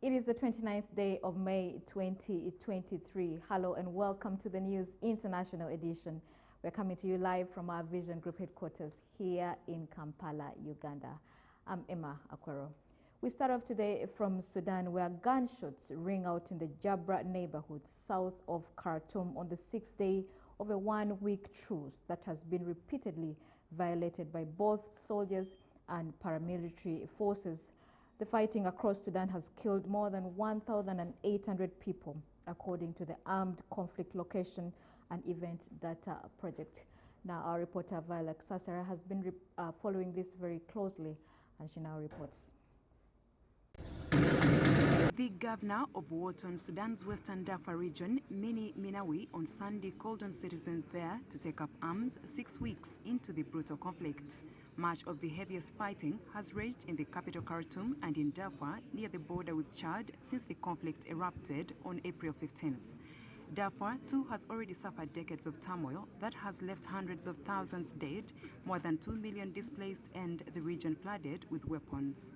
It is the 29th day of May 2023. Hello and welcome to the News International Edition. We're coming to you live from our Vision Group headquarters here in Kampala, Uganda. I'm Emma Akwero. We start off today from Sudan, where gunshots ring out in the Jabra neighborhood south of Khartoum on the sixth day of a one-week truce that has been repeatedly violated by both soldiers and paramilitary forces. The fighting across Sudan has killed more than 1,800 people, according to the Armed Conflict Location and Event Data Project. Now, our reporter Violet Sasara has been following this very closely, and she now reports. The governor of war-torn Sudan's western Darfur region, Mini Minawi, on Sunday called on citizens there to take up arms 6 weeks into the brutal conflict. Much of the heaviest fighting has raged in the capital Khartoum and in Darfur near the border with Chad since the conflict erupted on April 15th. Darfur, too, has already suffered decades of turmoil that has left hundreds of thousands dead, more than 2 million displaced, and the region flooded with weapons.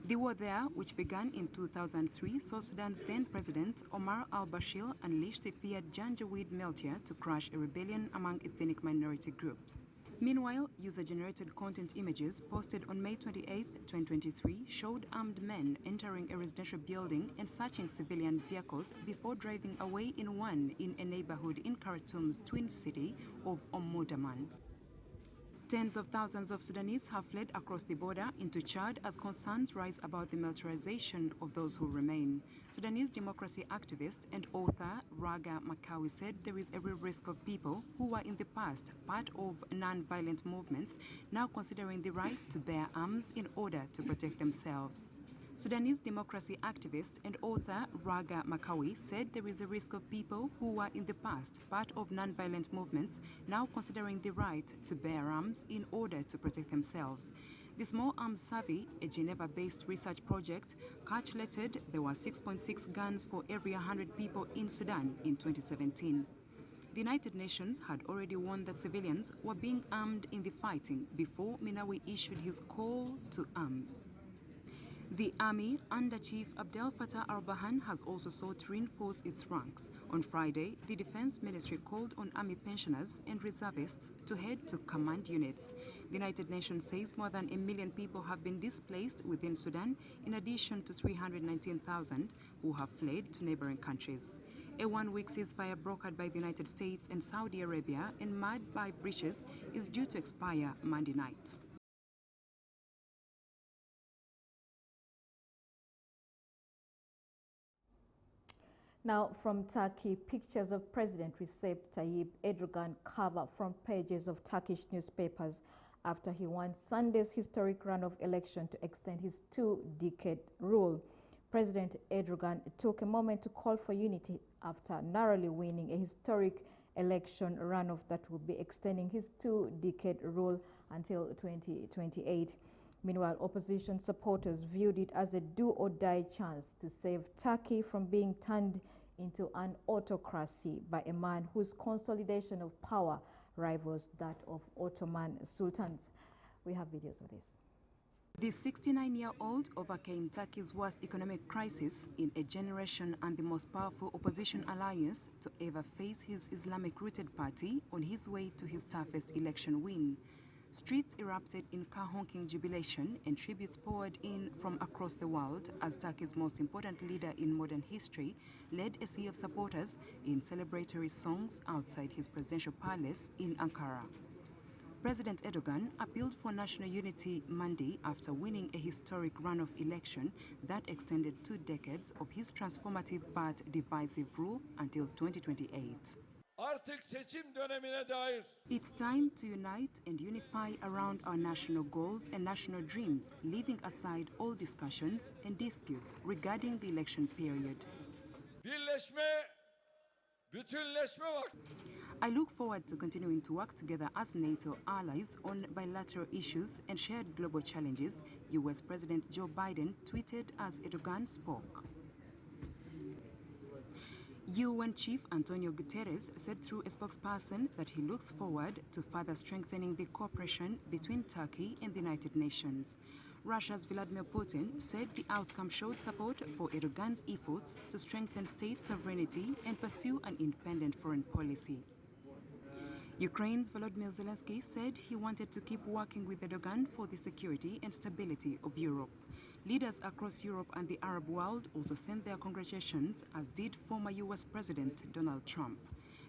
The war there, which began in 2003, saw Sudan's then-president Omar al-Bashir unleash the feared Janjaweed militia to crush a rebellion among ethnic minority groups. Meanwhile, user-generated content images posted on May 28, 2023 showed armed men entering a residential building and searching civilian vehicles before driving away in one in a neighborhood in Khartoum's twin city of Omdurman. Tens of thousands of Sudanese have fled across the border into Chad as concerns rise about the militarization of those who remain. Sudanese democracy activist and author Raga Makawi said there is a real risk of people who were in the past part of non-violent movements now considering the right to bear arms in order to protect themselves. Sudanese democracy activist and author Raga Makawi said there is a risk of people who were in the past part of non-violent movements now considering the right to bear arms in order to protect themselves. The Small Arms Survey, a Geneva-based research project, calculated there were 6.6 guns for every 100 people in Sudan in 2017. The United Nations had already warned that civilians were being armed in the fighting before Minawi issued his call to arms. The army, under Chief Abdel Fattah al-Burhan, has also sought to reinforce its ranks. On Friday, the Defense Ministry called on army pensioners and reservists to head to command units. The United Nations says more than 1 million people have been displaced within Sudan, in addition to 319,000 who have fled to neighboring countries. A one-week ceasefire brokered by the United States and Saudi Arabia and marred by breaches is due to expire Monday night. Now, from Turkey, pictures of President Recep Tayyip Erdogan cover front pages of Turkish newspapers after he won Sunday's historic runoff election to extend his two-decade rule. President Erdogan took a moment to call for unity after narrowly winning a historic election runoff that will be extending his two-decade rule until 2028. Meanwhile, opposition supporters viewed it as a do-or-die chance to save Turkey from being turned into an autocracy by a man whose consolidation of power rivals that of Ottoman sultans. We have videos of this. The 69-year-old overcame Turkey's worst economic crisis in a generation and the most powerful opposition alliance to ever face his Islamic-rooted party on his way to his toughest election win. Streets erupted in car-honking jubilation and tributes poured in from across the world as Turkey's most important leader in modern history led a sea of supporters in celebratory songs outside his presidential palace in Ankara. President Erdogan appealed for national unity Monday after winning a historic runoff election that extended 2 decades of his transformative but divisive rule until 2028. It's time to unite and unify around our national goals and national dreams, leaving aside all discussions and disputes regarding the election period. I look forward to continuing to work together as NATO allies on bilateral issues and shared global challenges, US President Joe Biden tweeted as Erdogan spoke. UN Chief Antonio Guterres said through a spokesperson that he looks forward to further strengthening the cooperation between Turkey and the United Nations. Russia's Vladimir Putin said the outcome showed support for Erdogan's efforts to strengthen state sovereignty and pursue an independent foreign policy. Ukraine's Volodymyr Zelensky said he wanted to keep working with Erdogan for the security and stability of Europe. Leaders across Europe and the Arab world also sent their congratulations, as did former US President Donald Trump.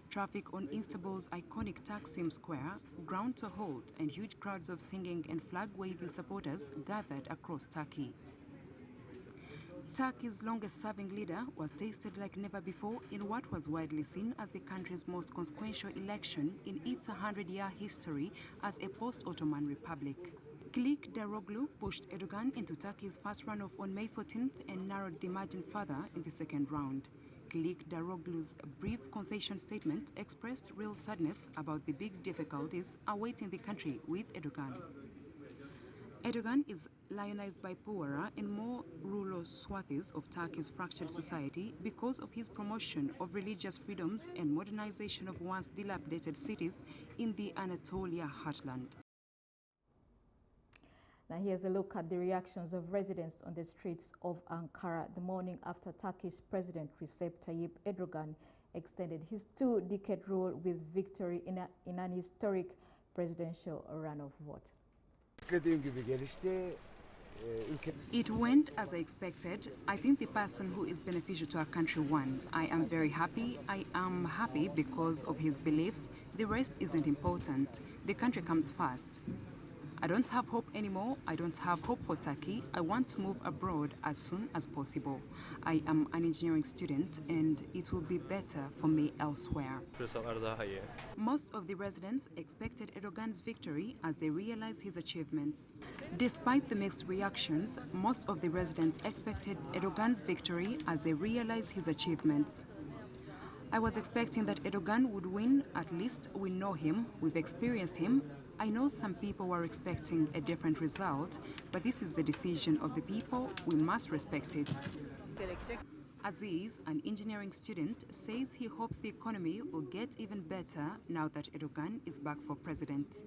Traffic on Istanbul's iconic Taksim Square ground to a halt, and huge crowds of singing and flag-waving supporters gathered across Turkey. Turkey's longest-serving leader was tasted like never before in what was widely seen as the country's most consequential election in its 100-year history as a post-Ottoman republic. Kılıçdaroğlu pushed Erdogan into Turkey's first runoff on May 14th and narrowed the margin further in the second round. Kılıçdaroğlu's brief concession statement expressed real sadness about the big difficulties awaiting the country with Erdogan. Erdogan is lionized by poorer and more rural swathes of Turkey's fractured society because of his promotion of religious freedoms and modernization of once dilapidated cities in the Anatolia heartland. Now here's a look at the reactions of residents on the streets of Ankara the morning after Turkish President Recep Tayyip Erdogan extended his two-decade rule with victory in an historic presidential runoff vote. It went as I expected. I think the person who is beneficial to our country won. I am very happy. I am happy because of his beliefs. The rest isn't important. The country comes first. I don't have hope anymore. I don't have hope for Turkey. I want to move abroad as soon as possible. I am an engineering student and it will be better for me elsewhere. Most of the residents expected Erdogan's victory as they realize his achievements. Despite the mixed reactions, most of the residents expected Erdogan's victory as they realize his achievements. I was expecting that Erdogan would win. At least we know him, we've experienced him. I know some people were expecting a different result, but this is the decision of the people. We must respect it. Aziz, an engineering student, says he hopes the economy will get even better now that Erdogan is back for president.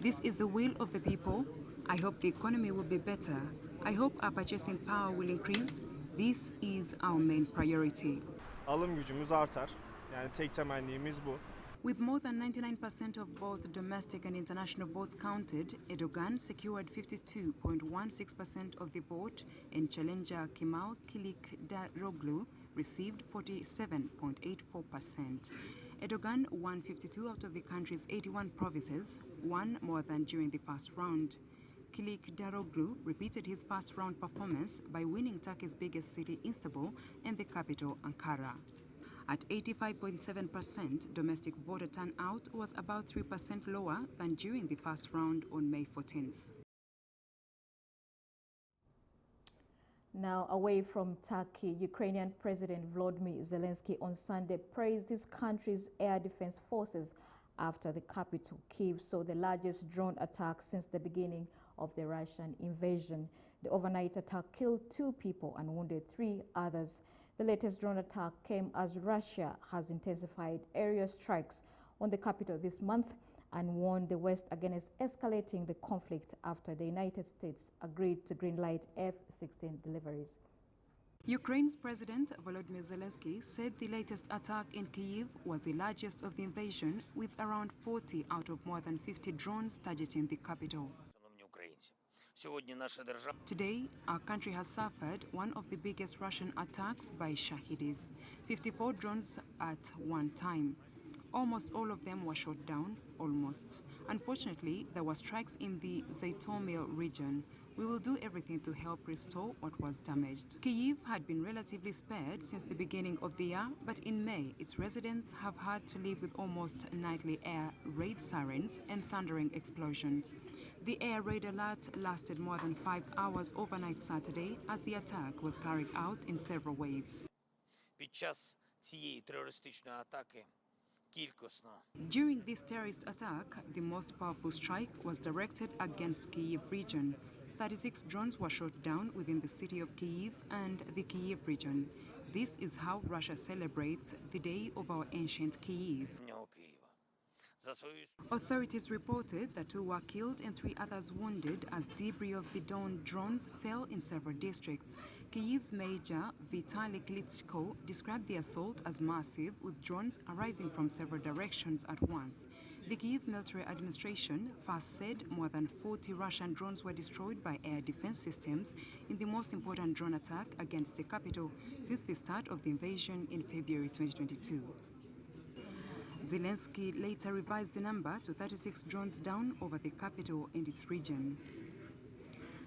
This is the will of the people. I hope the economy will be better. I hope our purchasing power will increase. This is our main priority. Alım gücümüz artar. Yani tek temennimiz bu. With more than 99% of both domestic and international votes counted, Erdogan secured 52.16% of the vote, and challenger Kemal Kılıçdaroğlu received 47.84%. Erdogan won 52 out of the country's 81 provinces, one more than during the first round. Kılıçdaroğlu repeated his first-round performance by winning Turkey's biggest city, Istanbul, and the capital, Ankara. At 85.7%, domestic voter turnout was about 3% lower than during the first round on May 14th. Now, away from Turkey, Ukrainian President Volodymyr Zelensky on Sunday praised his country's air defense forces after the capital, Kyiv, saw the largest drone attack since the beginning of the Russian invasion. The overnight attack killed 2 people and wounded 3 others. The latest drone attack came as Russia has intensified aerial strikes on the capital this month and warned the West against escalating the conflict after the United States agreed to greenlight F-16 deliveries. Ukraine's President Volodymyr Zelensky said the latest attack in Kyiv was the largest of the invasion, with around 40 out of more than 50 drones targeting the capital. Today, our country has suffered one of the biggest Russian attacks by Shahidis, 54 drones at one time. Almost all of them were shot down, almost. Unfortunately, there were strikes in the Zhytomyr region. We will do everything to help restore what was damaged. Kyiv had been relatively spared since the beginning of the year, but in May, its residents have had to live with almost nightly air raid sirens and thundering explosions. The air raid alert lasted more than 5 hours overnight Saturday as the attack was carried out in several waves. During this terrorist attack, the most powerful strike was directed against Kyiv region. 36 drones were shot down within the city of Kyiv and the Kyiv region. This is how Russia celebrates the day of our ancient Kyiv. Authorities reported that 2 were killed and 3 others wounded as debris of the Dawn drones fell in several districts. Kyiv's Major Vitaly Klitschko described the assault as massive, with drones arriving from several directions at once. The Kyiv military administration first said more than 40 Russian drones were destroyed by air defense systems in the most important drone attack against the capital since the start of the invasion in February 2022. Zelensky later revised the number to 36 drones down over the capital and its region.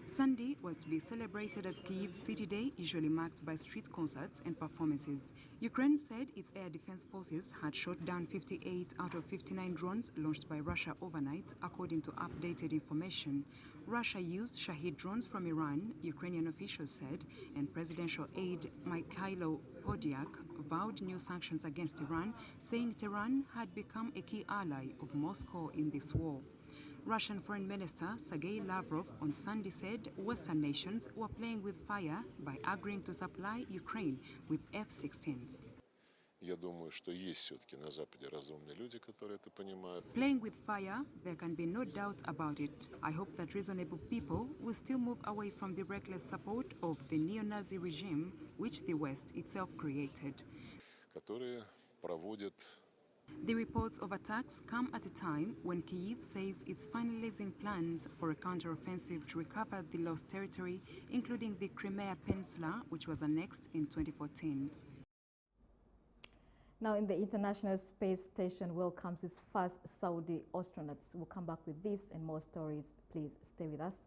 Sunday was to be celebrated as Kyiv City Day, usually marked by street concerts and performances. Ukraine said its air defense forces had shot down 58 out of 59 drones launched by Russia overnight, according to updated information. Russia used Shahid drones from Iran, Ukrainian officials said, and presidential aide Mikhailo Podolyak vowed new sanctions against Iran, saying Tehran had become a key ally of Moscow in this war. Russian Foreign Minister Sergei Lavrov on Sunday said Western nations were playing with fire by agreeing to supply Ukraine with F-16s. Playing with fire, there can be no doubt about it. I hope that reasonable people will still move away from the reckless support of the neo-Nazi regime, which the West itself created. The reports of attacks come at a time when Kyiv says it's finalizing plans for a counter-offensive to recover the lost territory, including the Crimea Peninsula, which was annexed in 2014. Now, in the International Space Station welcomes its first Saudi astronauts. We'll come back with this and more stories. Please stay with us.